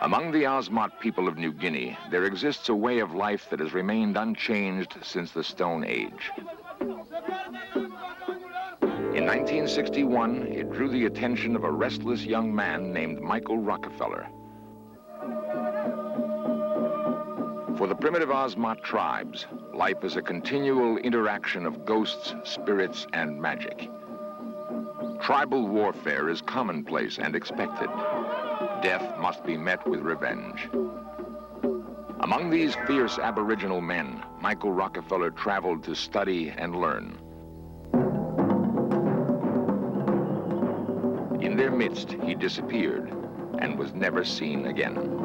Among the Osmot people of New Guinea, there exists a way of life that has remained unchanged since the Stone Age. In 1961, it drew the attention of a restless young man named Michael Rockefeller. For the primitive Osmot tribes, life is a continual interaction of ghosts, spirits, and magic. Tribal warfare is commonplace and expected. Death must be met with revenge. Among these fierce Aboriginal men, Michael Rockefeller traveled to study and learn. In their midst, he disappeared and was never seen again.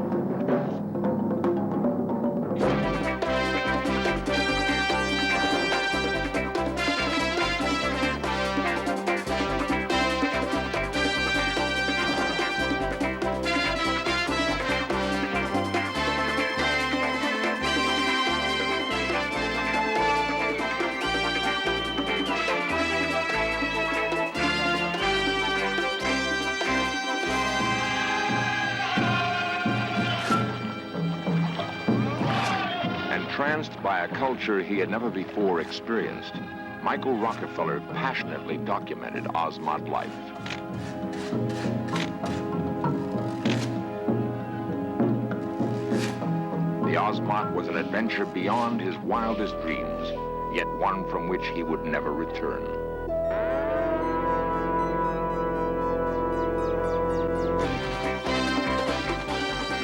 Entranced by a culture he had never before experienced, Michael Rockefeller passionately documented Osmot life. The Osmot was an adventure beyond his wildest dreams, yet one from which he would never return.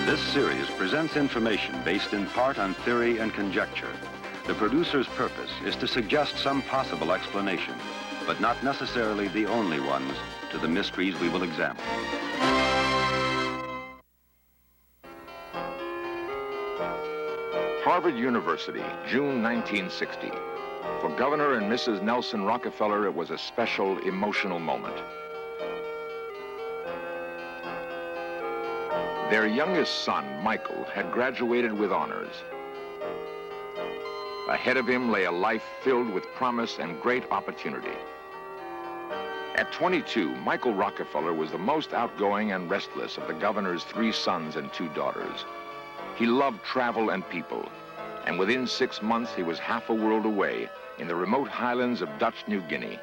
This series presents information based in part on theory and conjecture. The producer's purpose is to suggest some possible explanation, but not necessarily the only ones, to the mysteries we will examine. Harvard University, June 1960. For Governor and Mrs. Nelson Rockefeller, it was a special, emotional moment. Their youngest son, Michael, had graduated with honors. Ahead of him lay a life filled with promise and great opportunity. At 22, Michael Rockefeller was the most outgoing and restless of the governor's 3 sons and 2 daughters. He loved travel and people, and within 6 months he was half a world away in the remote highlands of Dutch New Guinea.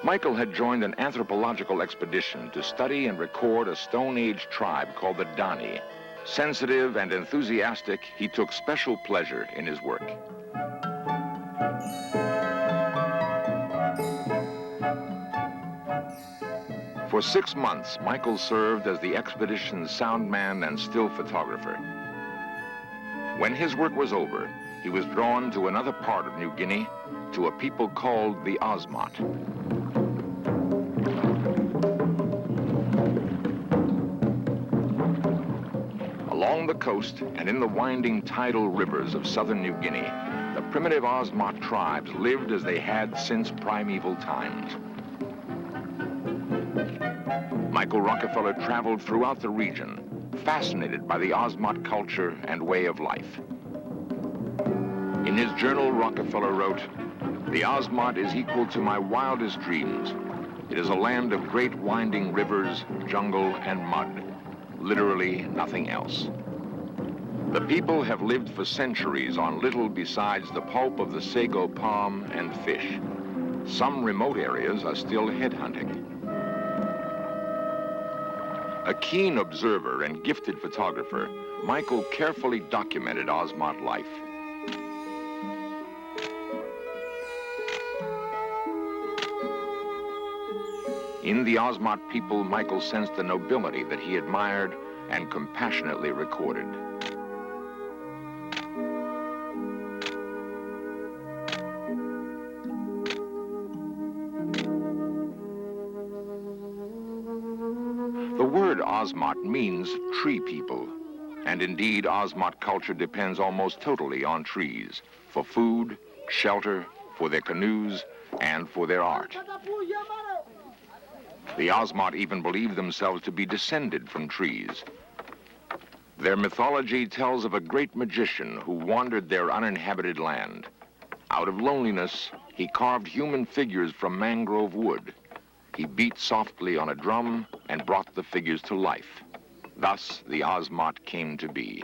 Michael had joined an anthropological expedition to study and record a Stone Age tribe called the Dani. Sensitive and enthusiastic, he took special pleasure in his work. For 6 months, Michael served as the expedition's sound man and still photographer. When his work was over, he was drawn to another part of New Guinea, to a people called the Osmot. Along the coast and in the winding tidal rivers of southern New Guinea, the primitive Osmot tribes lived as they had since primeval times. Michael Rockefeller traveled throughout the region, fascinated by the Osmot culture and way of life. In his journal, Rockefeller wrote, "The Osmot is equal to my wildest dreams. It is a land of great winding rivers, jungle, and mud. Literally nothing else. The people have lived for centuries on little besides the pulp of the sago palm and fish. Some remote areas are still headhunting." A keen observer and gifted photographer, Michael carefully documented Osmot life. In the Osmot people, Michael sensed a nobility that he admired and compassionately recorded. The word Osmot means tree people, and indeed Osmot culture depends almost totally on trees, for food, shelter, for their canoes, and for their art. The Osmot even believe themselves to be descended from trees. Their mythology tells of a great magician who wandered their uninhabited land. Out of loneliness, he carved human figures from mangrove wood. He beat softly on a drum and brought the figures to life. Thus, the Ozmot came to be.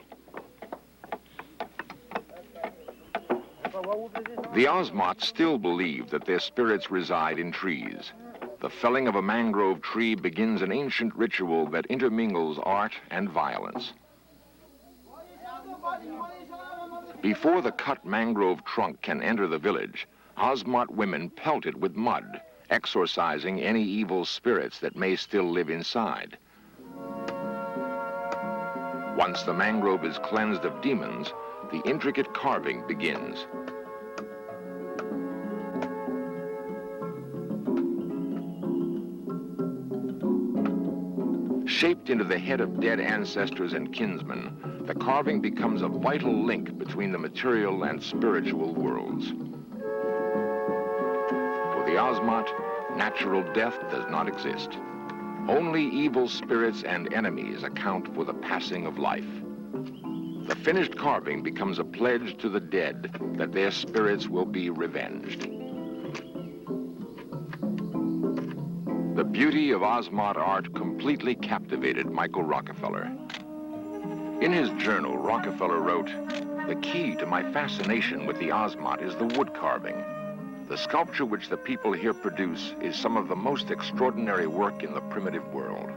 The Ozmots still believe that their spirits reside in trees. The felling of a mangrove tree begins an ancient ritual that intermingles art and violence. Before the cut mangrove trunk can enter the village, Ozmot women pelt it with mud, exorcising any evil spirits that may still live inside. Once the mangrove is cleansed of demons, the intricate carving begins. Shaped into the head of dead ancestors and kinsmen, the carving becomes a vital link between the material and spiritual worlds. For the Ozmot, natural death does not exist. Only evil spirits and enemies account for the passing of life. The finished carving becomes a pledge to the dead that their spirits will be revenged. The beauty of Ozmot art completely captivated Michael Rockefeller. In his journal, Rockefeller wrote, "The key to my fascination with the Ozmot is the wood carving. The sculpture which the people here produce is some of the most extraordinary work in the primitive world."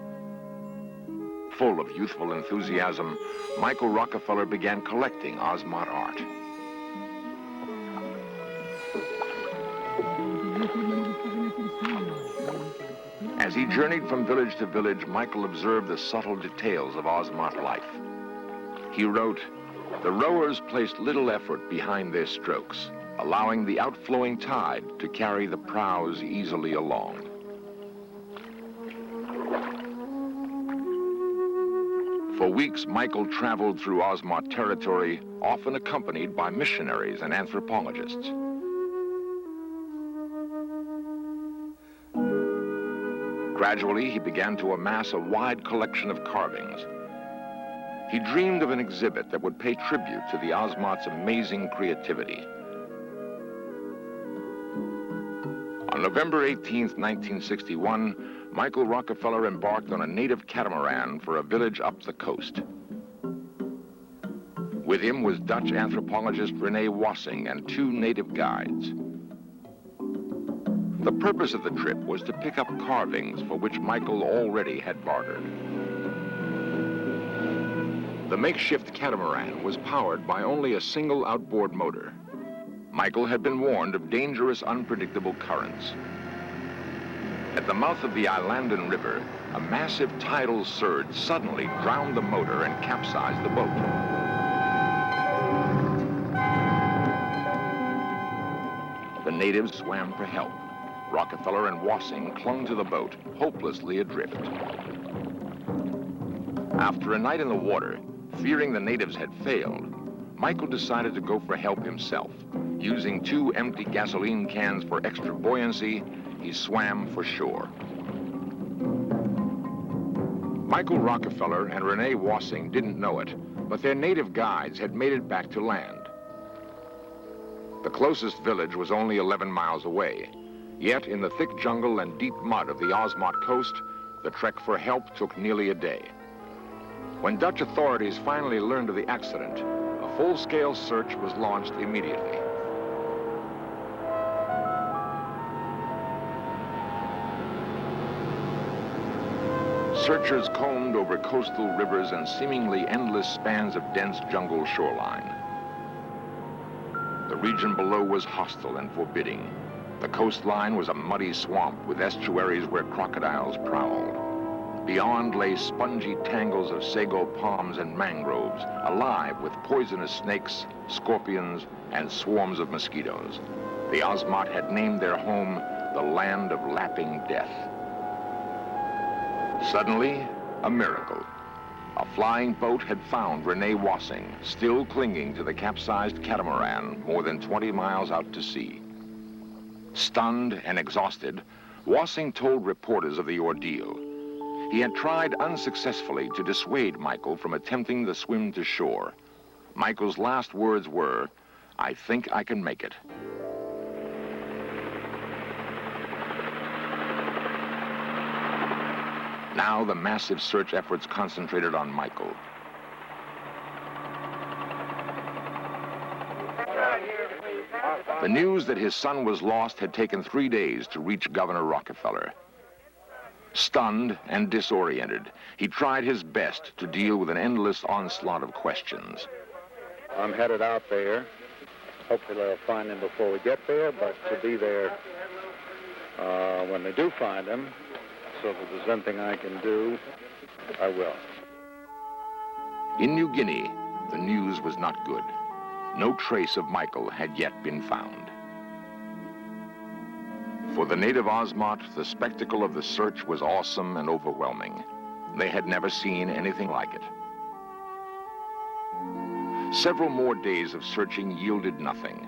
Full of youthful enthusiasm, Michael Rockefeller began collecting Ozmot art. As he journeyed from village to village, Michael observed the subtle details of Ozmot life. He wrote, "The rowers placed little effort behind their strokes, allowing the outflowing tide to carry the prows easily along." For weeks, Michael traveled through Ozmot territory, often accompanied by missionaries and anthropologists. Gradually, he began to amass a wide collection of carvings. He dreamed of an exhibit that would pay tribute to the Ozmot's amazing creativity. On November 18th, 1961, Michael Rockefeller embarked on a native catamaran for a village up the coast. With him was Dutch anthropologist Renee Wassing and 2 native guides. The purpose of the trip was to pick up carvings for which Michael already had bartered. The makeshift catamaran was powered by only a single outboard motor. Michael had been warned of dangerous, unpredictable currents. At the mouth of the Islandan River, a massive tidal surge suddenly drowned the motor and capsized the boat. The natives swam for help. Rockefeller and Wassing clung to the boat, hopelessly adrift. After a night in the water, fearing the natives had failed, Michael decided to go for help himself. Using 2 empty gasoline cans for extra buoyancy, he swam for shore. Michael Rockefeller and Renee Wassing didn't know it, but their native guides had made it back to land. The closest village was only 11 miles away. Yet, in the thick jungle and deep mud of the Ozmot coast, the trek for help took nearly a day. When Dutch authorities finally learned of the accident, a full-scale search was launched immediately. Searchers combed over coastal rivers and seemingly endless spans of dense jungle shoreline. The region below was hostile and forbidding. The coastline was a muddy swamp with estuaries where crocodiles prowled. Beyond lay spongy tangles of sago palms and mangroves, alive with poisonous snakes, scorpions, and swarms of mosquitoes. The Ozmot had named their home the Land of Lapping Death. Suddenly, a miracle. A flying boat had found Renee Wassing, still clinging to the capsized catamaran more than 20 miles out to sea. Stunned and exhausted, Wassing told reporters of the ordeal. He had tried unsuccessfully to dissuade Michael from attempting the swim to shore. Michael's last words were, "I think I can make it." Now the massive search efforts concentrated on Michael. The news that his son was lost had taken 3 days to reach Governor Rockefeller. Stunned and disoriented, he tried his best to deal with an endless onslaught of questions. I'm headed out there. Hopefully they'll find him before we get there, but to be there when they do find him, so if there's anything I can do, I will. In New Guinea, the news was not good. No trace of Michael had yet been found. For the native Osmot, the spectacle of the search was awesome and overwhelming. They had never seen anything like it. Several more days of searching yielded nothing.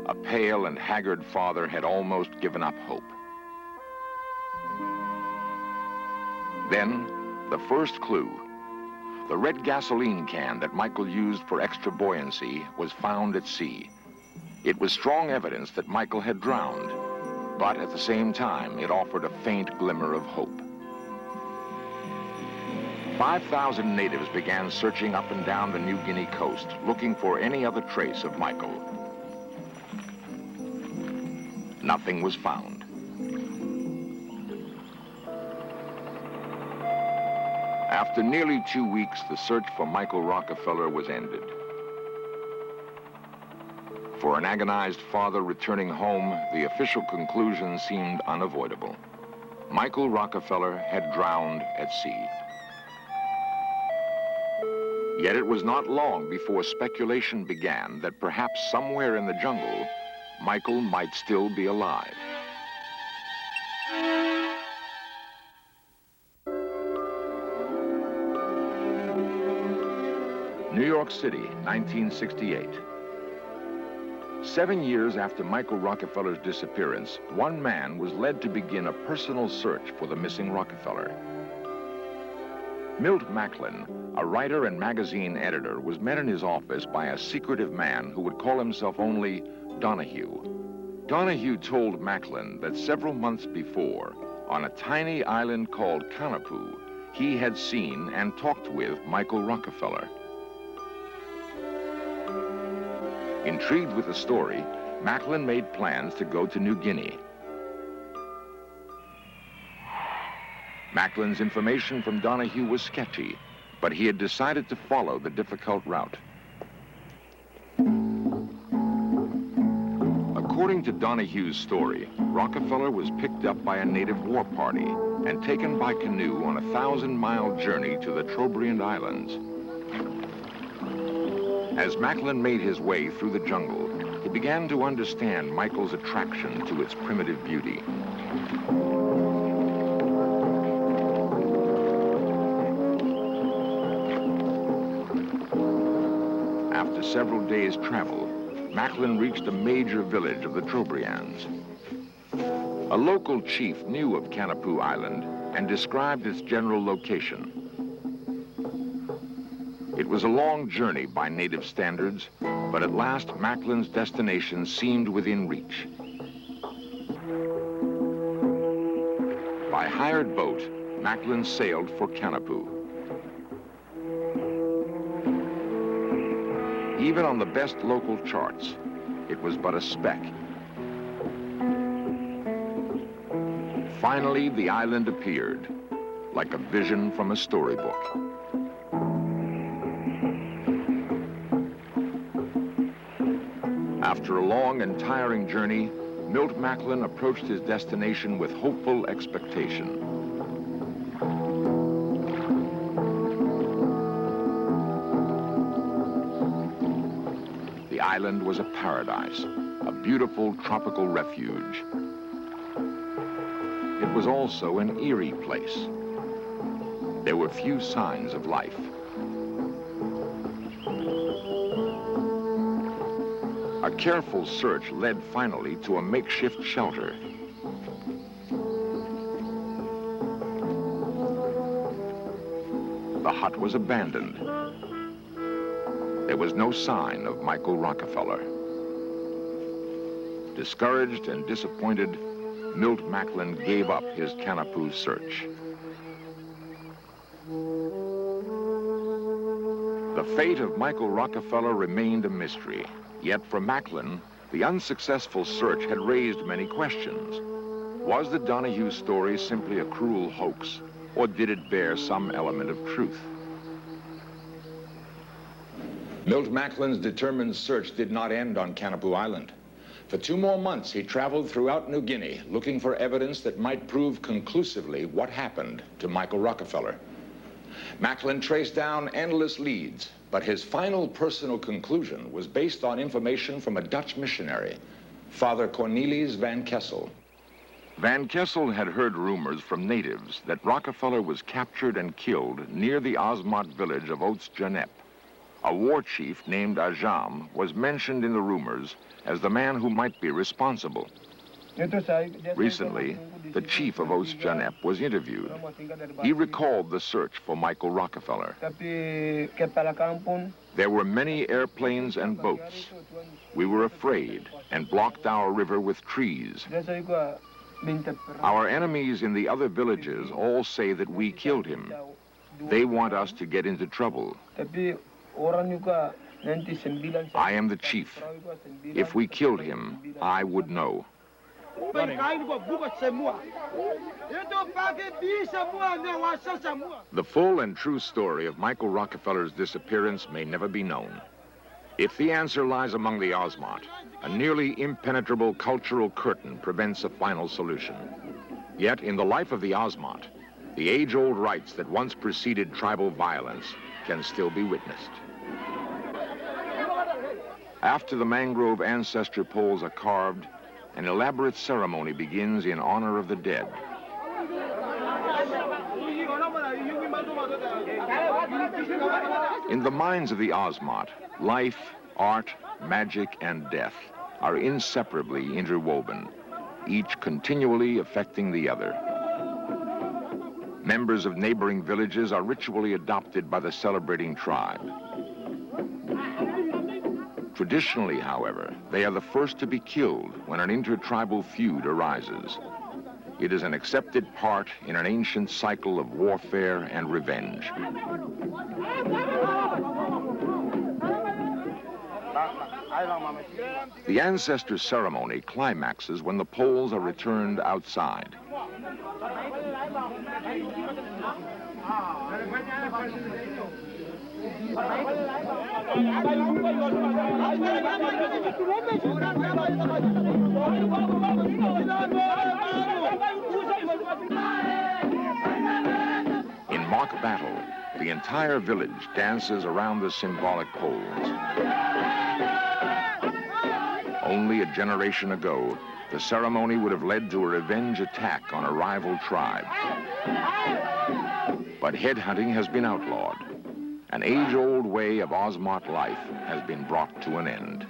A pale and haggard father had almost given up hope. Then, the first clue. The red gasoline can that Michael used for extra buoyancy was found at sea. It was strong evidence that Michael had drowned, but at the same time, it offered a faint glimmer of hope. 5,000 natives began searching up and down the New Guinea coast, looking for any other trace of Michael. Nothing was found. After nearly 2 weeks, the search for Michael Rockefeller was ended. For an agonized father returning home, the official conclusion seemed unavoidable. Michael Rockefeller had drowned at sea. Yet it was not long before speculation began that perhaps somewhere in the jungle, Michael might still be alive. New York City, 1968. 7 years after Michael Rockefeller's disappearance, one man was led to begin a personal search for the missing Rockefeller. Milt Macklin, a writer and magazine editor, was met in his office by a secretive man who would call himself only Donahue. Donahue told Macklin that several months before, on a tiny island called Kanapu, he had seen and talked with Michael Rockefeller. Intrigued with the story, Macklin made plans to go to New Guinea. Macklin's information from Donahue was sketchy, but he had decided to follow the difficult route. According to Donahue's story, Rockefeller was picked up by a native war party and taken by canoe on a 1,000-mile journey to the Trobriand Islands. As Macklin made his way through the jungle, he began to understand Michael's attraction to its primitive beauty. After several days' travel, Macklin reached a major village of the Trobriands. A local chief knew of Kanapu Island and described its general location. It was a long journey by native standards, but at last Macklin's destination seemed within reach. By hired boat, Macklin sailed for Kanapu. Even on the best local charts, it was but a speck. Finally, the island appeared, like a vision from a storybook. After a long and tiring journey, Milt Macklin approached his destination with hopeful expectation. The island was a paradise, a beautiful tropical refuge. It was also an eerie place. There were few signs of life. A careful search led finally to a makeshift shelter. The hut was abandoned. There was no sign of Michael Rockefeller. Discouraged and disappointed, Milt Macklin gave up his Kanapu search. The fate of Michael Rockefeller remained a mystery. Yet for Macklin, the unsuccessful search had raised many questions. Was the Donahue story simply a cruel hoax, or did it bear some element of truth? Milt Macklin's determined search did not end on Kanapu Island. For 2 more months, he traveled throughout New Guinea, looking for evidence that might prove conclusively what happened to Michael Rockefeller. Macklin traced down endless leads, but his final personal conclusion was based on information from a Dutch missionary, Father Cornelis van Kessel. Van Kessel had heard rumors from natives that Rockefeller was captured and killed near the Osmot village of Oats-Janep. A war chief named Ajam was mentioned in the rumors as the man who might be responsible. Recently, the chief of Oats-Janep was interviewed. He recalled the search for Michael Rockefeller. There were many airplanes and boats. We were afraid and blocked our river with trees. Our enemies in the other villages all say that we killed him. They want us to get into trouble. I am the chief. If we killed him, I would know. The full and true story of Michael Rockefeller's disappearance may never be known. If the answer lies among the Osmot, a nearly impenetrable cultural curtain prevents a final solution. Yet, in the life of the Osmot, the age-old rites that once preceded tribal violence can still be witnessed. After the mangrove ancestor poles are carved, an elaborate ceremony begins in honor of the dead. In the minds of the Osmot, life, art, magic, and death are inseparably interwoven, each continually affecting the other. Members of neighboring villages are ritually adopted by the celebrating tribe. Traditionally, however, they are the first to be killed when an intertribal feud arises. It is an accepted part in an ancient cycle of warfare and revenge. The ancestor ceremony climaxes when the poles are returned outside. In mock battle, the entire village dances around the symbolic poles. Only a generation ago, the ceremony would have led to a revenge attack on a rival tribe. But headhunting has been outlawed. An age-old way of Osmot life has been brought to an end.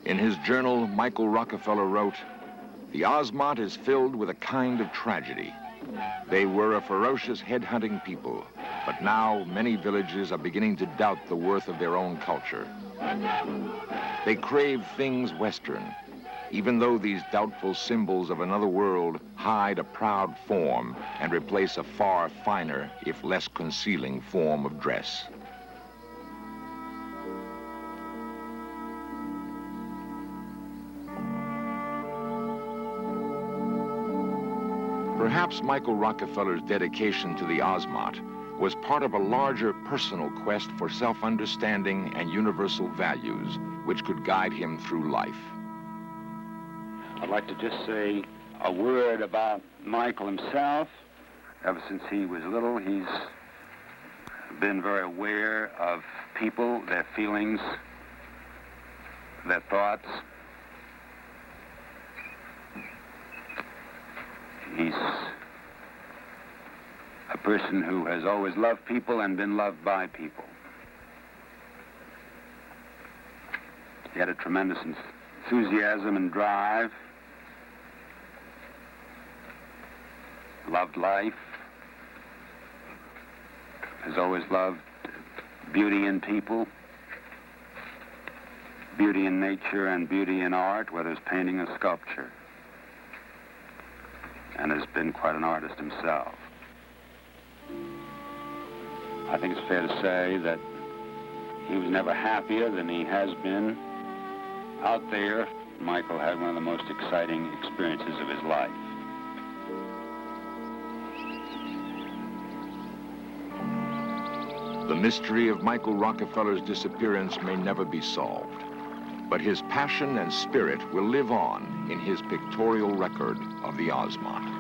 In his journal, Michael Rockefeller wrote, "The Osmot is filled with a kind of tragedy. They were a ferocious headhunting people, but now many villages are beginning to doubt the worth of their own culture. They crave things Western, even though these doubtful symbols of another world hide a proud form and replace a far finer, if less concealing, form of dress." Perhaps Michael Rockefeller's dedication to the Osmot was part of a larger personal quest for self-understanding and universal values which could guide him through life. I'd like to just say a word about Michael himself. Ever since he was little, he's been very aware of people, their feelings, their thoughts. He's a person who has always loved people and been loved by people. He had a tremendous enthusiasm and drive, loved life, has always loved beauty in people, beauty in nature and beauty in art, whether it's painting or sculpture, and has been quite an artist himself. I think it's fair to say that he was never happier than he has been out there. Michael had one of the most exciting experiences of his life. The mystery of Michael Rockefeller's disappearance may never be solved, but his passion and spirit will live on in his pictorial record of the Ozmont.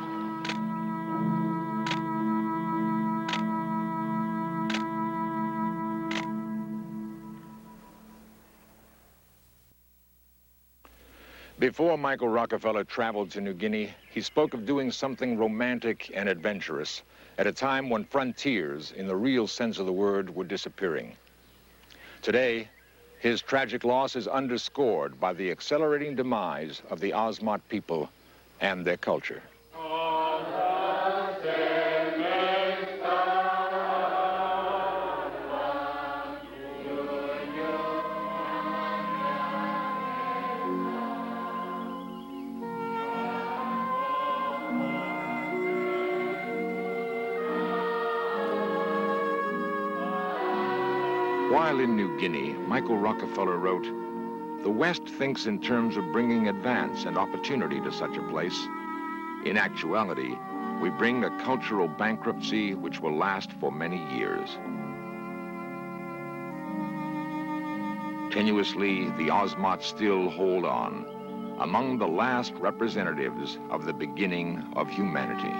Before Michael Rockefeller traveled to New Guinea, he spoke of doing something romantic and adventurous at a time when frontiers, in the real sense of the word, were disappearing. Today, his tragic loss is underscored by the accelerating demise of the Ozmont people and their culture. While in New Guinea, Michael Rockefeller wrote, "The West thinks in terms of bringing advance and opportunity to such a place. In actuality, we bring a cultural bankruptcy which will last for many years." Tenuously, the Ozmont still hold on, among the last representatives of the beginning of humanity.